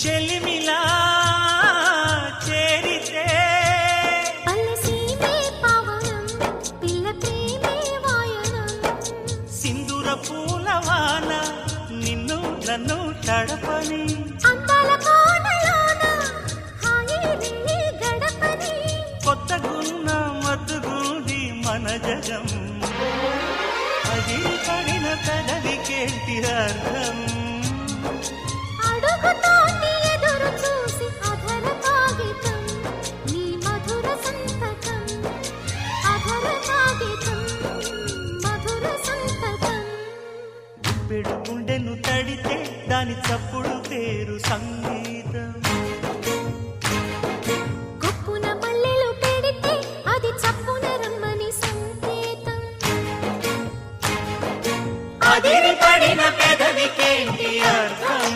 చెలిమిలా చేరితే పల్లెసీమే పావనం పిల్ల ప్రేమే వాయనం సింధూర పూలవాన నిన్ను నన్ను తడపని అందాల కోనలోన హాయి నీ గడపని కొత్తగున్న మత్తుగుంది మన జగం అది పడిన పెదవికేంటి అర్థం అడుగుతోటి ఎదురు చూసి అధర కాగితం నీ మధుర సంతకం అధర కాగితం మధుర సంతకం పెడు గుండెను తడితే దాని చప్పుడు పేరు సంగీతం కొప్పున మల్లెలు పెడితే అది చప్పున రమ్మని సంకేతం అదిరి పడిన పెదవికేంటి అర్థం